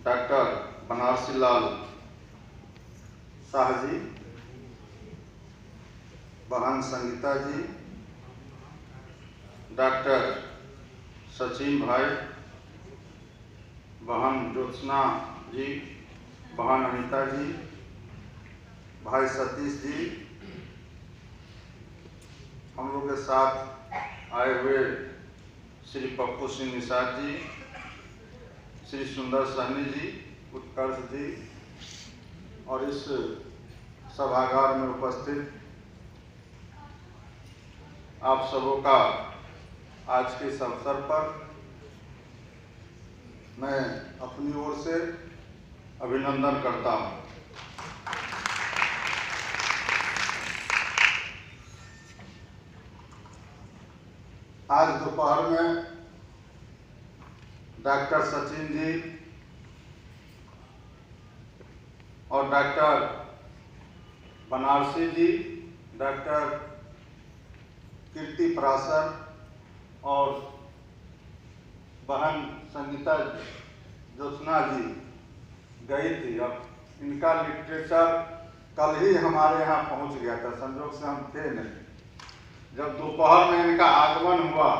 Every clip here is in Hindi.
डॉक्टर बनारसी लाल शाह जी, बहन संगीता जी, डॉक्टर सचिन भाई, बहन ज्योत्सना जी, बहन अनीता जी, भाई सतीश जी, हम लोग के साथ आए हुए श्री पप्पू सिंह निषाद जी, श्री सुंदर सहनी जी, उत्कर्ष जी और इस सभागार में उपस्थित आप सबों का आज के इस अवसर पर मैं अपनी ओर से अभिनंदन करता हूं। आज दोपहर में डॉक्टर सचिन जी और डॉक्टर बनारसी जी, डॉक्टर कीर्ति पराशर और बहन संगीता ज्योत्सना जी गई थी। अब इनका लिटरेचर कल ही हमारे यहाँ पहुँच गया था, संजोग से हम थे नहीं। जब दोपहर में इनका आगमन हुआ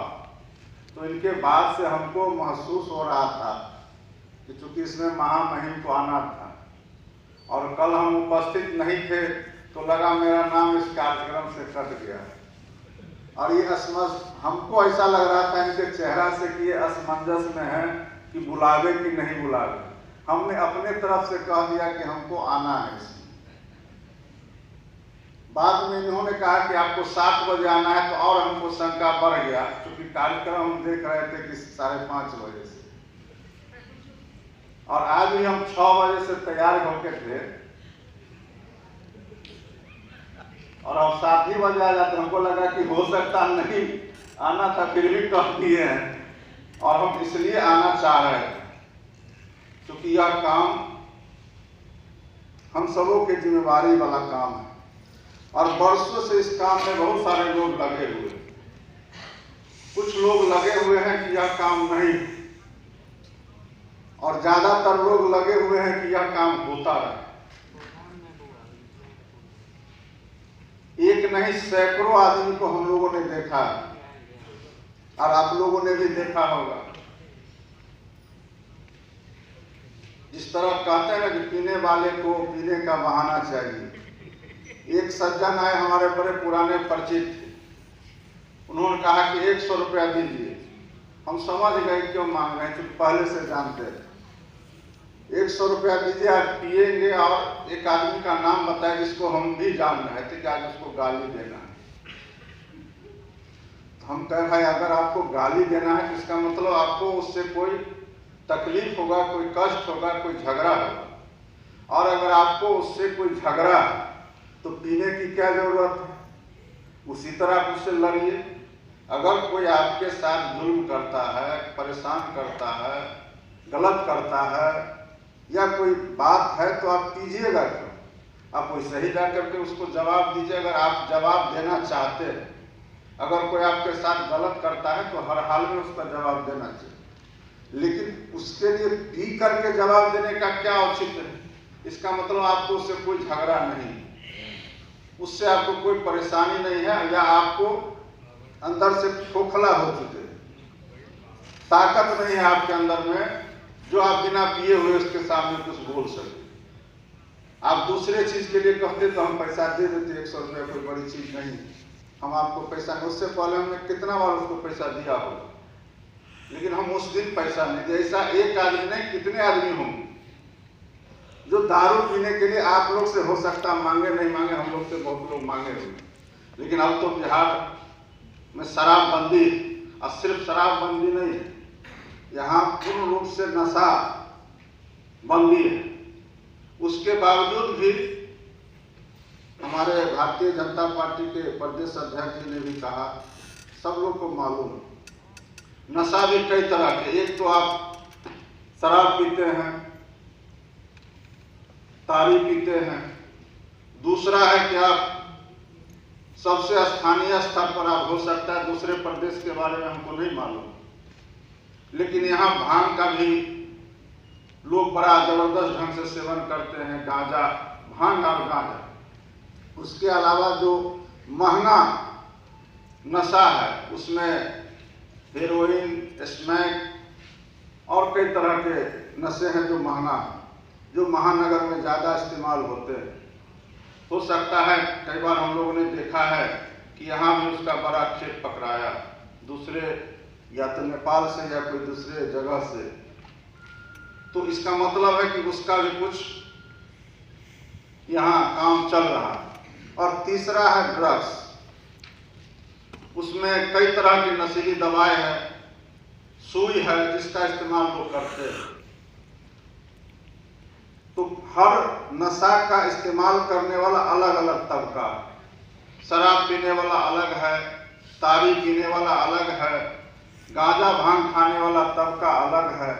तो इनके बाद से हमको महसूस हो रहा था कि चूंकि इसमें महामहिम को आना था और कल हम उपस्थित नहीं थे तो लगा मेरा नाम इस कार्यक्रम से कट गया। और ये हमको ऐसा लग रहा था इनके चेहरा से कि ये असमंजस में है कि बुलावे कि नहीं बुलावे। हमने अपने तरफ से कह दिया कि हमको आना है इसमें। बाद में इन्होंने कहा कि आपको 7 बजे आना है तो और हमको शंका बढ़ गया, क्योंकि कार्यक्रम हम देख रहे थे कि 5:30 बजे से, और आज भी हम 6 बजे से तैयार होकर थे और अब 7 ही बजे आ जाते। हमको लगा कि हो सकता नहीं आना था, फिर भी कह दिए हैं और हम इसलिए आना चाह रहे थे क्योंकि यह काम हम सबों की जिम्मेवारी वाला काम है और वर्षों से इस काम में बहुत सारे लोग लगे हुए हैं। कुछ लोग लगे हुए हैं कि यह काम नहीं, और ज्यादातर लोग लगे हुए हैं कि यह काम होता रहे। एक नहीं सैकड़ों आदमी को हम लोगों ने देखा है और आप लोगों ने भी देखा होगा। जिस तरह कहते हैं ना कि पीने वाले को पीने का बहाना चाहिए। एक सज्जन आए हमारे बड़े पुराने परिचित थे, उन्होंने कहा कि 100 रुपया दीजिए। हम समझ गए क्यों मांग रहे हैं, क्योंकि पहले से जानते थे। 100 रुपया दीजिए, आप पिएंगे। और एक आदमी का नाम बताया जिसको हम भी जान रहे थे कि आज उसको गाली देना है। तो हम कह रहे हैं अगर आपको गाली देना है तो इसका मतलब आपको उससे कोई तकलीफ होगा, कोई कष्ट होगा, कोई झगड़ा होगा। और अगर आपको उससे कोई झगड़ा है तो पीने की क्या जरूरत है, उसी तरह आप उससे लड़िए। अगर कोई आपके साथ जुल्म करता है, परेशान करता है, गलत करता है या कोई बात है तो आप कीजिएगा क्यों? आप वैसे ही जा करके उसको जवाब दीजिए अगर आप जवाब देना चाहते हैं। अगर कोई आपके साथ गलत करता है तो हर हाल में उसका जवाब देना चाहिए, लेकिन उसके लिए पी करके जवाब देने का क्या औचित्य है? इसका मतलब आपको उससे कोई झगड़ा नहीं, उससे आपको कोई परेशानी नहीं है, या आपको अंदर से खोखला हो चुके हैं, ताकत नहीं है आपके अंदर में जो आप बिना पिए हुए उसके सामने कुछ बोल सके। आप दूसरे चीज के लिए कहते तो हम पैसा दे देते, 100 रुपया कोई बड़ी चीज नहीं, हम आपको पैसा, उससे पहले हमने कितना बार उसको पैसा दिया होगा, लेकिन हम उस दिन पैसा नहीं दिया। ऐसा एक आदमी नहीं, कितने आदमी होंगे जो दारू पीने के लिए आप लोग से हो सकता मांगे, नहीं मांगे, हम लोग से बहुत लोग मांगे होंगे। लेकिन अब तो बिहार में शराबबंदी, और सिर्फ शराबबंदी नहीं है, यहाँ पूर्ण रूप से नशा बंदी है। उसके बावजूद भी हमारे भारतीय जनता पार्टी के प्रदेश अध्यक्ष जी ने भी कहा, सब लोग को मालूम है नशा भी कई तरह के, एक तो आप शराब पीते हैं, तारी पीते हैं, दूसरा है कि आप सबसे स्थानीय स्तर पर आप हो सकता है दूसरे प्रदेश के बारे में हमको नहीं मालूम, लेकिन यहाँ भांग का भी लोग बड़ा जबरदस्त ढंग से सेवन करते हैं, गांजा, भांग और गांजा। उसके अलावा जो महंगा नशा है उसमें हेरोइन, स्मैक और कई तरह के नशे हैं जो महंगा, जो महानगर में ज़्यादा इस्तेमाल होते हैं। हो सकता है कई बार हम लोगों ने देखा है कि यहाँ भी उसका बड़ा खेप पकड़ाया, दूसरे या तो नेपाल से या कोई दूसरे जगह से। तो इसका मतलब है कि उसका भी कुछ यहाँ काम चल रहा है। और तीसरा है ड्रग्स। उसमें कई तरह की नशीली दवाएं हैं, सुई है जिसका इस्तेमाल लोग करते हैं। तो हर नशा का इस्तेमाल करने वाला अलग अलग तबका है। शराब पीने वाला अलग है, तारी पीने वाला अलग है, गांजा भांग खाने वाला तबका अलग है,